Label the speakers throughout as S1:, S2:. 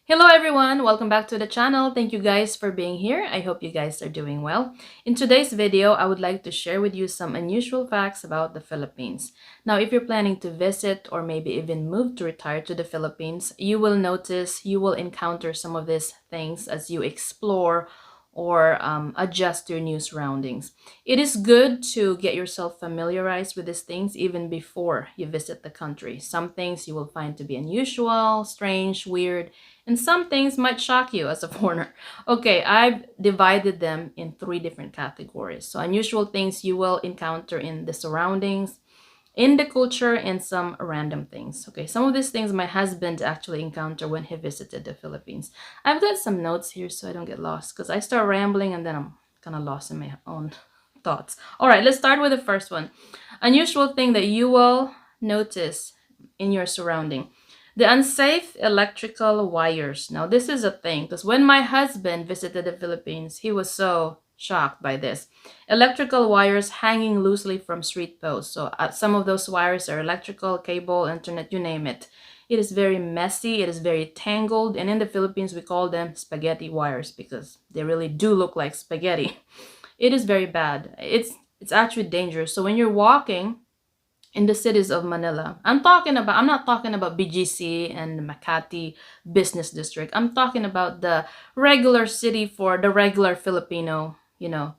S1: Hello everyone, welcome back to the channel. Thank you guys for being here. I hope you guys are doing well. In today's video, I would like to share with you some unusual facts about the Philippines. Now, if you're planning to visit or maybe even move to retire to the Philippines, you will encounter some of these things as you explore or adjust to your new surroundings. It is good to get yourself familiarized with these things even before you visit the country. Some things you will find to be unusual, strange, weird, and some things might shock you as a foreigner. Okay, I've divided them in three different categories. So, unusual things you will encounter in the surroundings, in the culture, and some random things. Okay, some of these things my husband actually encountered when he visited the Philippines. I've got some notes here so I don't get lost because I start rambling and then I'm kind of lost in my own thoughts. All right, let's start with the first one. Unusual thing that you will notice in your surrounding. The unsafe electrical wires. Now, this is a thing because when my husband visited the Philippines, he was so shocked by this. Electrical wires hanging loosely from street posts. So, some of those wires are electrical, cable, internet, you name it. It is very messy, it is very tangled, and in the Philippines, we call them spaghetti wires because they really do look like spaghetti. It is very bad. It's actually dangerous. So, when you're walking, in the cities of Manila. I'm not talking about BGC and Makati business district. I'm talking about the regular city for the regular Filipino,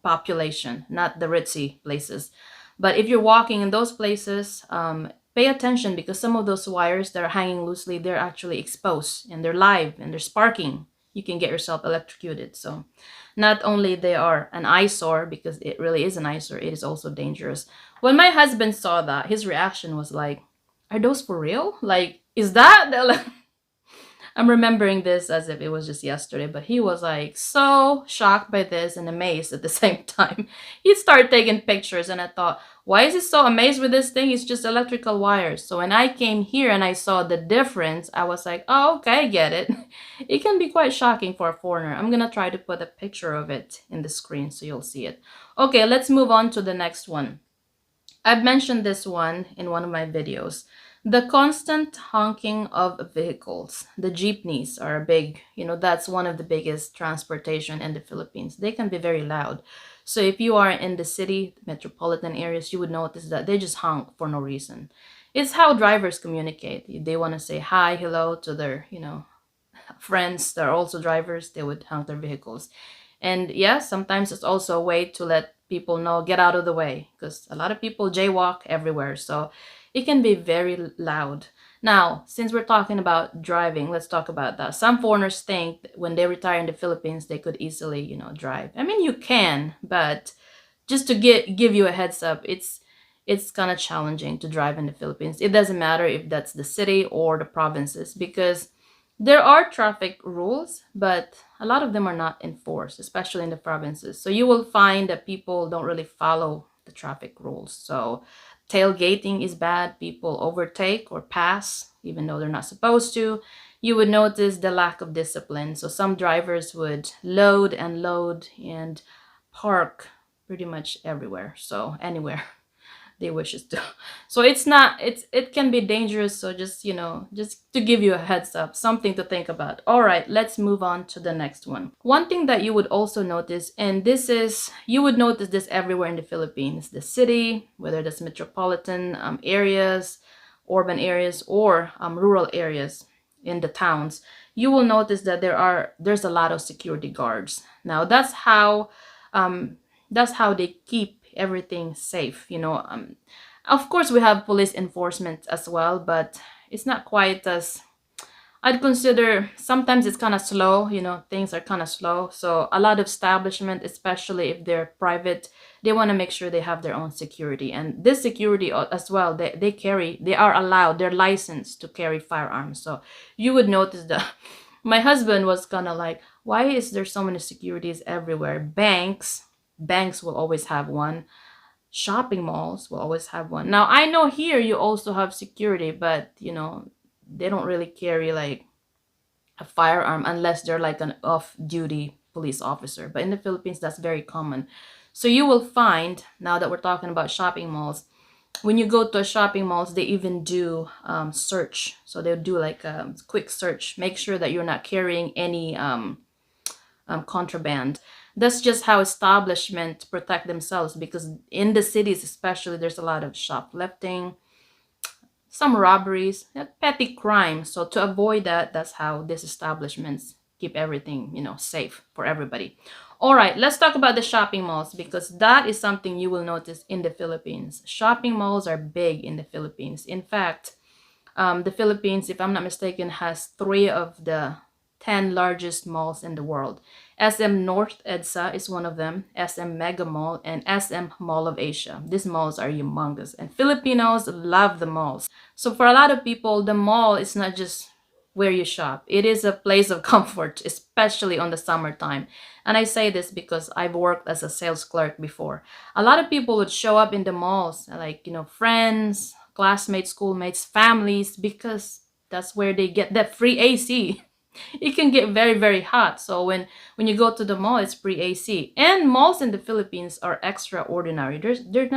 S1: population, not the ritzy places. But if you're walking in those places, pay attention because some of those wires that are hanging loosely, they're actually exposed and they're live and they're sparking. You can get yourself electrocuted. So not only they are an eyesore because it really is an eyesore, it is also dangerous. When my husband saw that, his reaction was like, "Are those for real? Like, is that the I'm remembering this as if it was just yesterday, but he was like so shocked by this and amazed at the same time. He started taking pictures, and I thought, why is he so amazed with this thing? It's just electrical wires. So when I came here and I saw the difference, I was like, oh, okay, I get it. It can be quite shocking for a foreigner. I'm gonna try to put a picture of it in the screen so you'll see it. Okay, let's move on to the next one. I've mentioned this one in one of my videos. The constant honking of vehicles. The jeepneys are big, that's one of the biggest transportation in the Philippines. They can be very loud. So if you are in the city, metropolitan areas, you would notice that they just honk for no reason. It's how drivers communicate. They want to say hi, hello to their, friends that are also drivers. They would honk their vehicles. And yeah, sometimes it's also a way to let people know get out of the way because a lot of people jaywalk everywhere. So it can be very loud. Now, since we're talking about driving, let's talk about that. Some foreigners think that when they retire in the Philippines, they could easily, drive. I mean, you can, but just to give you a heads up, it's kind of challenging to drive in the Philippines. It doesn't matter if that's the city or the provinces because there are traffic rules, but a lot of them are not enforced, especially in the provinces. So you will find that people don't really follow the traffic rules. So tailgating is bad. People overtake or pass even though they're not supposed to. You would notice the lack of discipline. So some drivers would load and load and park pretty much everywhere. So anywhere they wishes to. So it can be dangerous. So just to give you a heads up, something to think about. All right, let's move on to the next one. One thing that you would also notice, and you would notice this everywhere in the Philippines, the city, whether that's metropolitan areas, urban areas, or rural areas in the towns, you will notice that there's a lot of security guards. Now that's how they keep everything safe. Of course, we have police enforcement as well, but it's not quite as I'd consider. Sometimes it's kind of slow. Things are kind of slow. So a lot of establishment, especially if they're private, they want to make sure they have their own security. And this security as well, they are allowed, they're licensed to carry firearms. So you would notice that my husband was kind of like, why is there so many securities everywhere? Banks will always have one. Shopping malls will always have one. Now, I know here you also have security, but they don't really carry like a firearm unless they're like an off-duty police officer. But in the Philippines, that's very common. So you will find, now that we're talking about shopping malls, when you go to a shopping malls, they even do search. So they'll do like a quick search, make sure that you're not carrying any contraband. That's just how establishments protect themselves, because in the cities especially, there's a lot of shoplifting, some robberies, petty crime. So to avoid that, that's how these establishments keep everything, safe for everybody. All right, let's talk about the shopping malls, because that is something you will notice in the Philippines. Shopping malls are big in the Philippines. In fact, the Philippines, if I'm not mistaken, has three of the 10 largest malls in the world. SM North EDSA is one of them, SM Mega Mall, and SM Mall of Asia. These malls are humongous, and Filipinos love the malls. So for a lot of people, the mall is not just where you shop. It is a place of comfort, especially on the summertime. And I say this because I've worked as a sales clerk before. A lot of people would show up in the malls, like, friends, classmates, schoolmates, families, because that's where they get that free AC. It can get very, very hot. So when you go to the mall, it's free AC. And malls in the Philippines are extraordinary. They're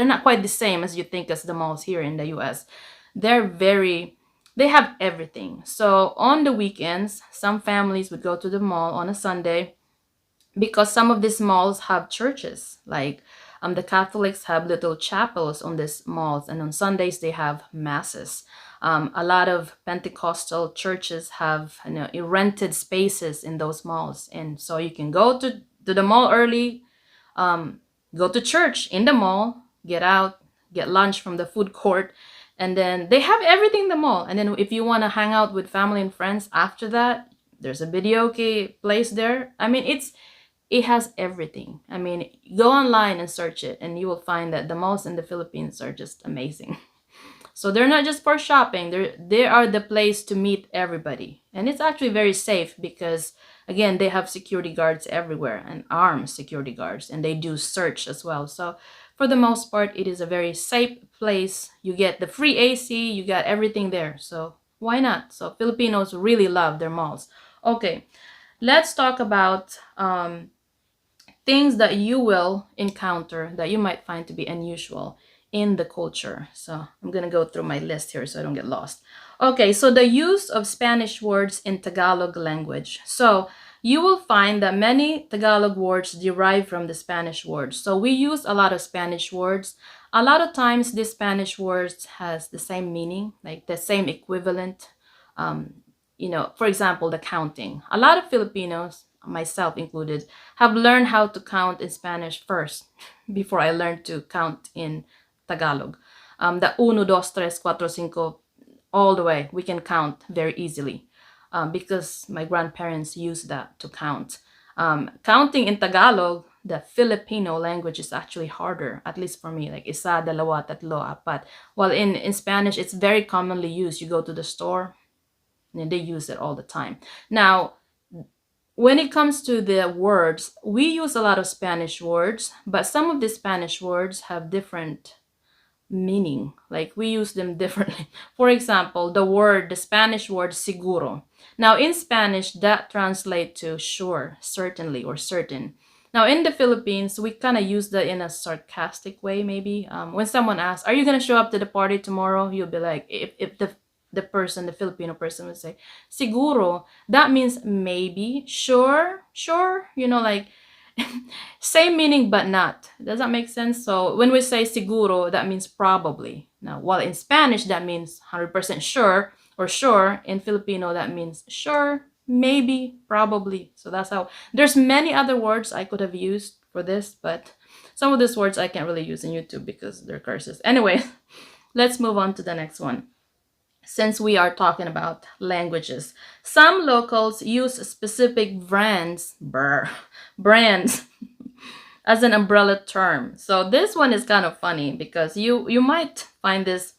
S1: not quite the same as you think as the malls here in the US. They have everything. So on the weekends, some families would go to the mall on a Sunday, because some of these malls have churches. Like the Catholics have little chapels on these malls, and on Sundays they have masses. A lot of Pentecostal churches have rented spaces in those malls, and so you can go to the mall early, um, go to church in the mall, get out, get lunch from the food court, and then they have everything in the mall. And then if you want to hang out with family and friends after that, there's a video place there. I mean, it has everything. I mean, go online and search it, and you will find that the malls in the Philippines are just amazing. So they're not just for shopping. They are the place to meet everybody. And it's actually very safe because, again, they have security guards everywhere, and armed security guards, and they do search as well. So for the most part, it is a very safe place. You get the free AC, you got everything there. So why not? So Filipinos really love their malls. Okay, let's talk about things that you will encounter that you might find to be unusual in the culture. So I'm going to go through my list here so I don't get lost. Okay, so the use of Spanish words in Tagalog language. So you will find that many Tagalog words derive from the Spanish words. So we use a lot of Spanish words. A lot of times these Spanish words has the same meaning, like the same equivalent. For example, the counting. A lot of Filipinos, myself included, have learned how to count in Spanish first before I learned to count in Tagalog. The uno, dos, tres, cuatro, cinco, all the way, we can count very easily because my grandparents used that to count. Counting in Tagalog, the Filipino language, is actually harder, at least for me, like isa, dalawa, tatlo, apat. While in Spanish, it's very commonly used. You go to the store, and they use it all the time. Now, when it comes to the words, we use a lot of Spanish words, but some of the Spanish words have different meaning. Like we use them differently. For example, the Spanish word seguro. Now in Spanish, that translates to sure, certainly, or certain. Now in the Philippines, we kind of use that in a sarcastic way, maybe. When someone asks, "Are you gonna show up to the party tomorrow?" You'll be like, if the Filipino person would say, "Siguro," that means maybe, sure, sure. Like same meaning but not. Does that make sense? So when we say seguro, that means probably. Now, while in Spanish, that means 100% sure, or sure. In Filipino, that means sure, maybe, probably. So that's how. There's many other words I could have used for this, but some of these words I can't really use in YouTube because they're curses. Anyway, let's move on to the next one. Since we are talking about languages, some locals use specific brands as an umbrella term. So this one is kind of funny because you might find this,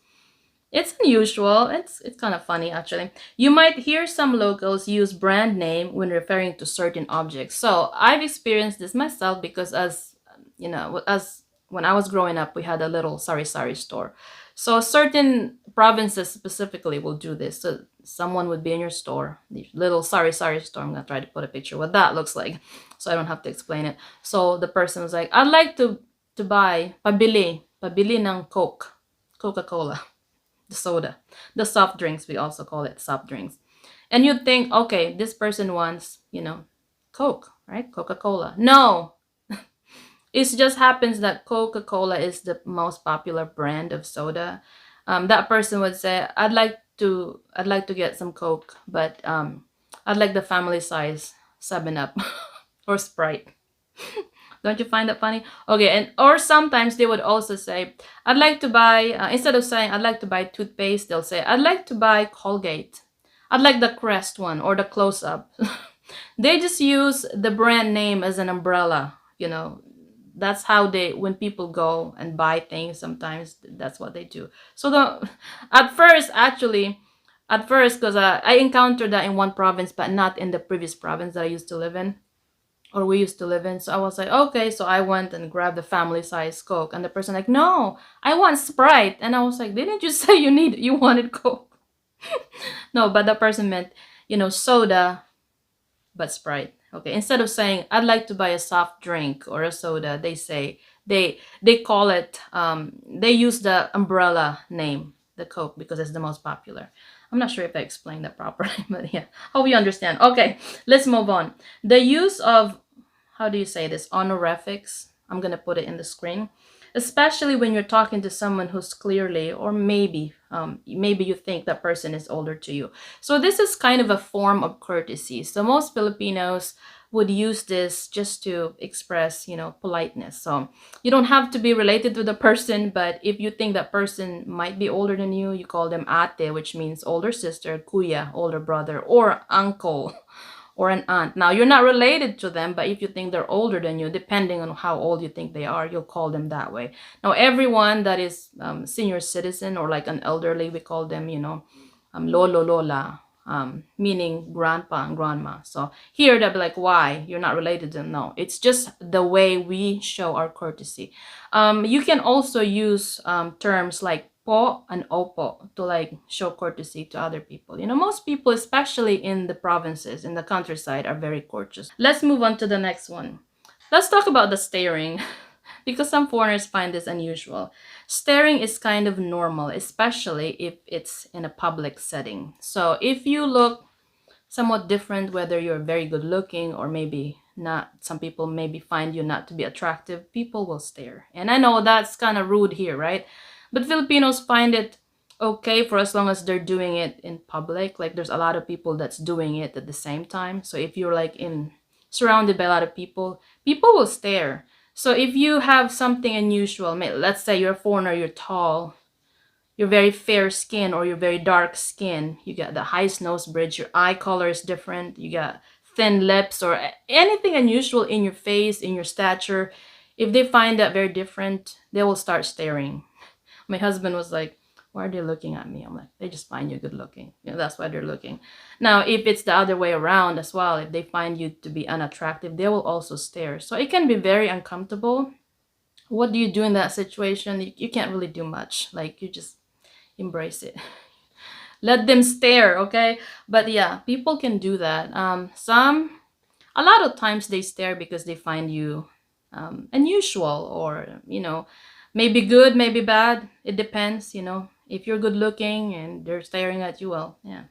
S1: it's unusual. It's kind of funny actually. You might hear some locals use brand name when referring to certain objects. So I've experienced this myself because as when I was growing up, we had a little sari-sari store. So certain provinces specifically will do this. So someone would be in your store, the little sari-sari store. I'm gonna try to put a picture what that looks like, so I don't have to explain it. So the person was like, "I'd like to buy pabili." pabili ng Coke, Coca-Cola, the soda, the soft drinks, we also call it soft drinks. And you'd think, okay, this person wants, Coke, right? Coca-Cola. No, it just happens that Coca-Cola is the most popular brand of soda. That person would say, I'd like to get some Coke, but I'd like the family size 7 Up or Sprite. Don't you find that funny? Okay, and or sometimes they would also say, I'd like to buy, instead of saying I'd like to buy toothpaste, they'll say, I'd like to buy Colgate. I'd like the Crest one or the Close Up. They just use the brand name as an umbrella, That's how they, when people go and buy things, sometimes that's what they do. So at first, actually, because I encountered that in one province, but not in the previous province that I used to live in, or we used to live in. So I was like, okay. So I went and grabbed the family size Coke, and the person like, no, I want Sprite. And I was like, didn't you say you wanted Coke? No, but the person meant, soda, but Sprite. Okay, instead of saying I'd like to buy a soft drink or a soda, they say they call it they use the umbrella name, the Coke, because it's the most popular. I'm not sure if I explained that properly, but yeah, hope you understand. Okay, let's move on. The use of, how do you say this, honorifics. I'm gonna put it in the screen, especially when you're talking to someone who's clearly, or maybe you think that person is older to you. So this is kind of a form of courtesy. So most Filipinos would use this just to express, politeness. So you don't have to be related to the person, but if you think that person might be older than you call them ate, which means older sister, kuya, older brother, or uncle, or an aunt. Now, you're not related to them, but if you think they're older than you, depending on how old you think they are, you'll call them that way. Now, everyone that is senior citizen or like an elderly, we call them, lolo, lola, meaning grandpa and grandma. So here they'll be like, why? You're not related to them. No, it's just the way we show our courtesy. You can also use terms like po and opo to like show courtesy to other people. Most people, especially in the provinces, in the countryside, are very courteous. Let's move on to the next one. Let's talk about the staring. Because some foreigners find this unusual. Staring is kind of normal, especially if it's in a public setting. So if you look somewhat different, whether you're very good looking or maybe not, some people maybe find you not to be attractive, people will stare. And I know that's kind of rude here, right? But Filipinos find it okay for as long as they're doing it in public. Like there's a lot of people that's doing it at the same time. So if you're like in surrounded by a lot of people, people will stare. So if you have something unusual, let's say you're a foreigner, you're tall, you're very fair skin, or you're very dark skin, you got the highest nose bridge, your eye color is different, you got thin lips, or anything unusual in your face, in your stature, if they find that very different, they will start staring. My husband was like, why are they looking at me? I'm like, they just find you good looking. That's why they're looking. Now, if it's the other way around as well, if they find you to be unattractive, they will also stare. So it can be very uncomfortable. What do you do in that situation? You can't really do much. Like, you just embrace it. Let them stare, okay? But yeah, people can do that. A lot of times they stare because they find you unusual, or, maybe good, maybe bad. It depends, If you're good looking and they're staring at you, well, yeah,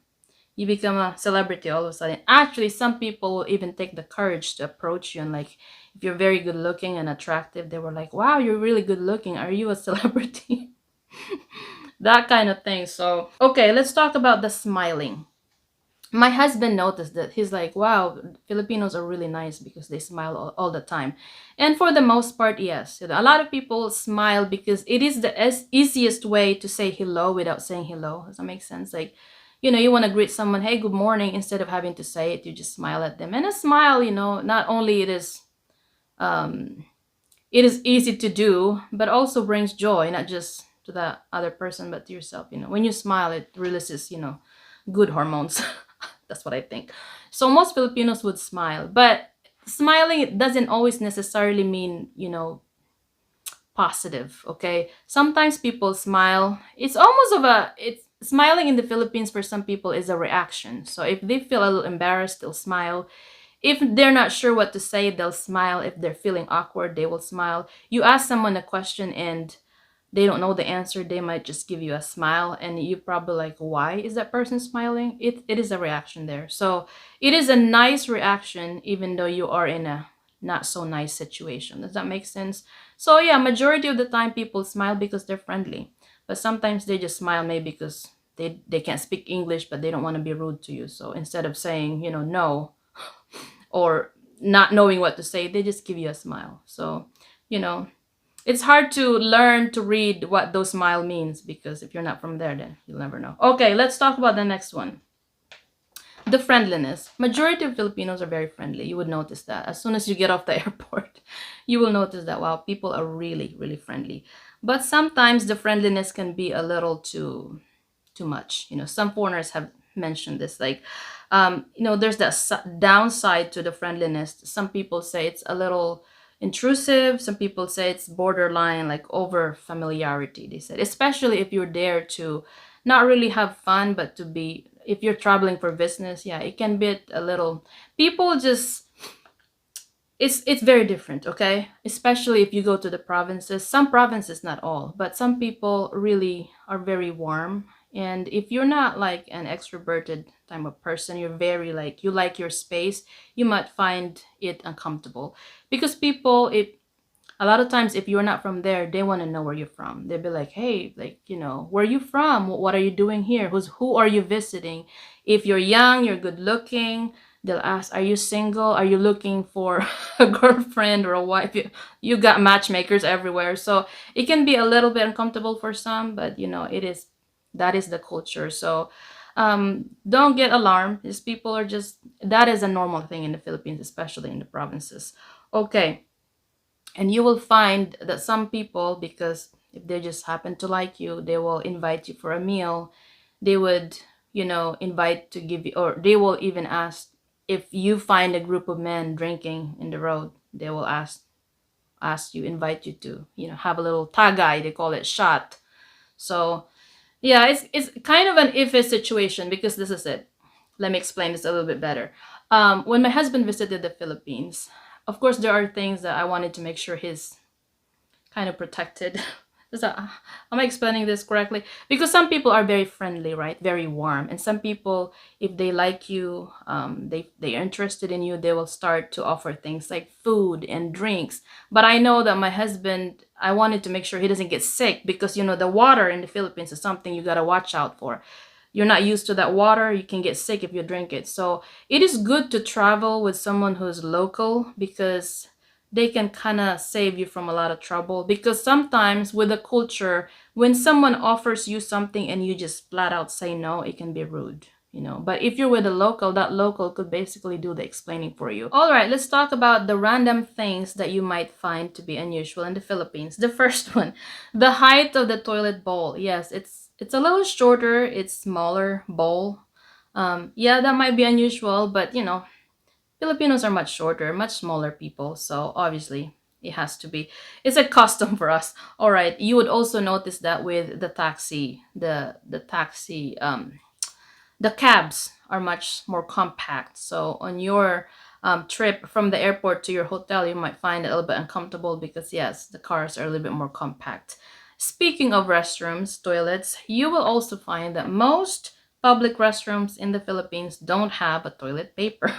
S1: you become a celebrity all of a sudden. Actually, some people will even take the courage to approach you, and like, if you're very good looking and attractive, they were like, wow, you're really good looking. Are you a celebrity? That kind of thing. So, okay, let's talk about the smiling. My husband noticed that. He's like, wow, Filipinos are really nice because they smile all the time. And for the most part, yes. A lot of people smile because it is the easiest way to say hello without saying hello. Does that make sense? Like, you want to greet someone, hey, good morning, instead of having to say it, you just smile at them. And a smile, not only it is easy to do, but also brings joy, not just to the other person, but to yourself. When you smile, it releases, good hormones. That's what I think. So most Filipinos would smile, but smiling, it doesn't always necessarily mean, positive. Okay. Sometimes people smile. It's smiling in the Philippines for some people is a reaction. So if they feel a little embarrassed, they'll smile. If they're not sure what to say, they'll smile. If they're feeling awkward, they will smile. You ask someone a question and they don't know the answer, they might just give you a smile, and you probably like, why is that person smiling? It is a reaction there. So it is a nice reaction even though you are in a not so nice situation. Does that make sense? So yeah, majority of the time people smile because they're friendly, but sometimes they just smile maybe because they can't speak English, but they don't want to be rude to you. So instead of saying, no, or not knowing what to say, they just give you a smile. So, you know, it's hard to learn to read what those smile means, because if you're not from there, then you'll never know. Okay, let's talk about the next one. The friendliness. Majority of Filipinos are very friendly. You would notice that as soon as you get off the airport, you will notice that, wow, people are really, really friendly. But sometimes the friendliness can be a little too much. Some foreigners have mentioned this, like, there's that downside to the friendliness. Some people say it's a little intrusive. Some people say it's borderline, like over familiarity. They said, especially if you're there to not really have fun, but to be, if you're traveling for business, yeah, it can be a little, people just, it's very different, okay? Especially if you go to the provinces. Some provinces, not all, but some people really are very warm. And if you're not like an extroverted type of person, you're very like, you like your space, you might find it uncomfortable. Because people, if a lot of times if you're not from there, they want to know where you're from. They'll be like, hey, like, where are you from? What are you doing here? Who are you visiting? If you're young, you're good looking, they'll ask, are you single? Are you looking for a girlfriend or a wife? You got matchmakers everywhere. So it can be a little bit uncomfortable for some, but that is the culture. So don't get alarmed. These people are just, that is a normal thing in the Philippines, especially in the provinces. Okay. And you will find that some people, because if they just happen to like you, they will invite you for a meal. They would, invite to give you, or they will even ask, if you find a group of men drinking in the road, they will ask you, invite you to, have a little tagay, they call it shot. So yeah, it's kind of an iffy situation, because this is it. Let me explain this a little bit better. When my husband visited the Philippines, of course, there are things that I wanted to make sure he's kind of protected. Am I explaining this correctly? Because some people are very friendly, right? Very warm, and some people, if they like you, they are interested in you, they will start to offer things like food and drinks. But I know that my husband, I wanted to make sure he doesn't get sick, because the water in the Philippines is something you gotta watch out for. You're not used to that water, you can get sick if you drink it. So it is good to travel with someone who's local, because they can kind of save you from a lot of trouble. Because sometimes with the culture, when someone offers you something and you just flat out say no, it can be rude. But if you're with a local, that local could basically do the explaining for you. All right, let's talk about the random things that you might find to be unusual in the Philippines. The first one, the height of the toilet bowl. Yes, it's a little shorter, it's smaller bowl. Yeah, that might be unusual, but Filipinos are much shorter, much smaller people, so obviously it has to be. It's a custom for us. All right, you would also notice that with the taxi, the taxi, the cabs are much more compact. So on your trip from the airport to your hotel, you might find it a little bit uncomfortable, because yes, the cars are a little bit more compact. Speaking of restrooms, toilets, you will also find that most public restrooms in the Philippines don't have a toilet paper.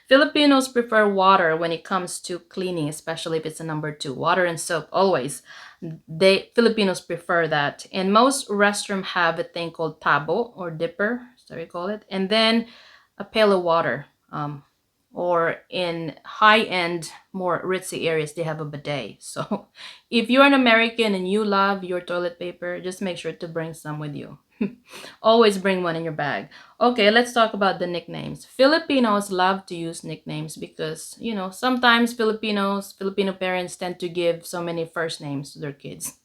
S1: Filipinos prefer water when it comes to cleaning, especially if it's a number two. Water and soap, always. Filipinos prefer that. And most restroom have a thing called tabo, or dipper, so we call it. And then a pail of water. Or in high-end, more ritzy areas, they have a bidet. So if you're an American and you love your toilet paper, just make sure to bring some with you. Always bring one in your bag. Okay, let's talk about the nicknames. Filipinos love to use nicknames because, sometimes Filipino parents tend to give so many first names to their kids.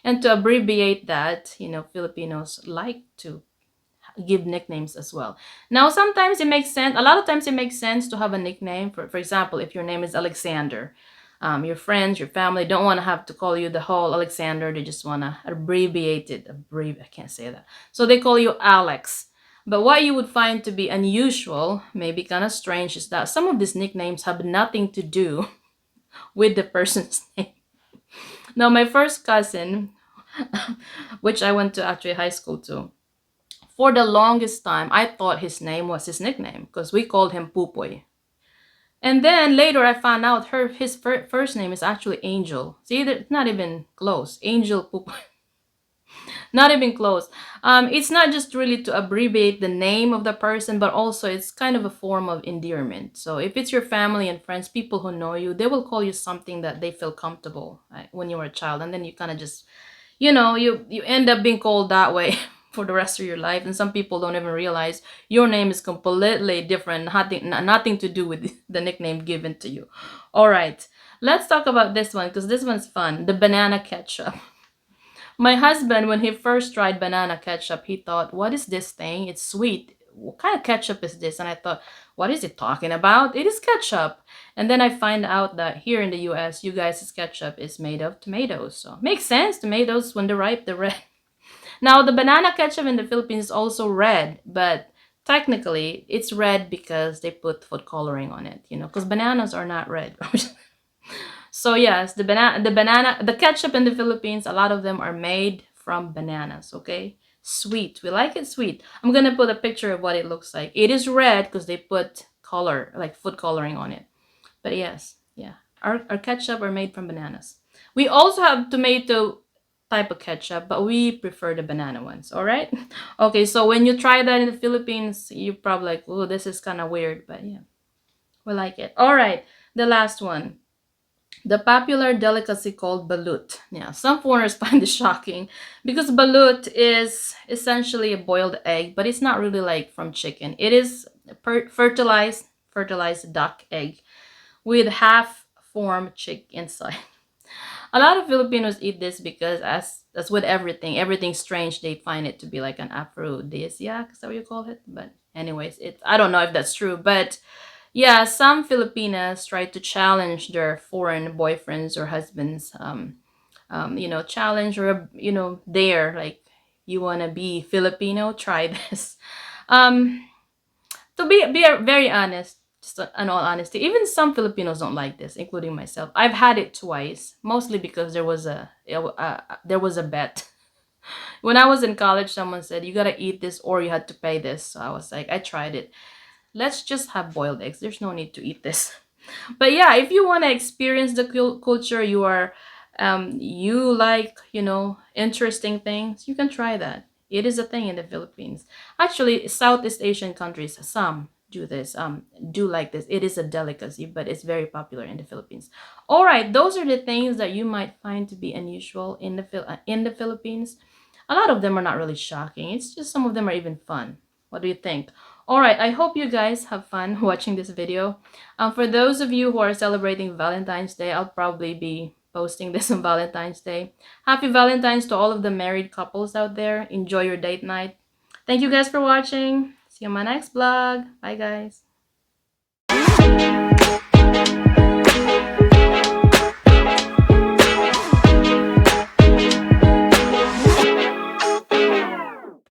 S1: And to abbreviate that, Filipinos like to give nicknames as well. Now, sometimes it makes sense. A lot of times it makes sense to have a nickname. For example, if your name is Alexander, your friends, your family don't want to have to call you the whole Alexander. They just want to abbreviate it. I can't say that. So they call you Alex. But what you would find to be unusual, maybe kind of strange, is that some of these nicknames have nothing to do with the person's name. Now, my first cousin, which I went to actually high school too. For the longest time, I thought his name was his nickname because we called him Pupoy. And then later I found out his first name is actually Angel. See, it's not even close. Angel Pupoy. Not even close. It's not just really to abbreviate the name of the person, but also it's kind of a form of endearment. So if it's your family and friends, people who know you, they will call you something that they feel comfortable, right, when you were a child, and then you kind of just, you end up being called that way for the rest of your life. And some people don't even realize your name is completely different, nothing to do with the nickname given to you. All right, let's talk about this one because this one's fun. The banana ketchup. My husband, when he first tried banana ketchup, he thought, "What is this thing? It's sweet. What kind of ketchup is this?" And I thought, "What is it talking about? It is ketchup." And then I find out that here in the US, you guys' ketchup is made of tomatoes. So makes sense. Tomatoes, when they're ripe, they're red. Now, the banana ketchup in the Philippines is also red, but technically it's red because they put food coloring on it, because bananas are not red. So yes, the ketchup in the Philippines, a lot of them are made from bananas, okay? Sweet. We like it sweet. I'm going to put a picture of what it looks like. It is red because they put color, like food coloring on it. But yes, yeah. Our ketchup are made from bananas. We also have tomato type of ketchup, but we prefer the banana ones, all right? Okay, so when you try that in the Philippines, you're probably like, "Oh, this is kind of weird," but yeah, we like it. All right, the last one. The popular delicacy called balut. Yeah, some foreigners find this shocking because balut is essentially a boiled egg, but it's not really like from chicken. It is fertilized duck egg with half formed chick inside. A lot of Filipinos eat this because, as with everything strange, they find it to be like an aphrodisiac. Is that what you call it? But anyways, I don't know if that's true, but yeah, some Filipinas try to challenge their foreign boyfriends or husbands. Challenge or dare, like, you wanna be Filipino, try this. Um, to be very honest, just in all honesty, even some Filipinos don't like this, including myself. I've had it twice, mostly because there was a bet. When I was in college, someone said you gotta eat this or you had to pay this. So I was like, I tried it. Let's just have boiled eggs. There's no need to eat this. But yeah, if you want to experience the culture, you like, interesting things, you can try that. It is a thing in the Philippines. Actually, Southeast Asian countries, some do like this. It is a delicacy, but it's very popular in the Philippines. All right, those are the things that you might find to be unusual in the Philippines. A lot of them are not really shocking. It's just some of them are even fun. What do you think? All right, I hope you guys have fun watching this video. For those of you who are celebrating Valentine's Day, I'll probably be posting this on Valentine's Day. Happy Valentine's to all of the married couples out there. Enjoy your date night. Thank you guys for watching. See you on my next vlog. Bye, guys.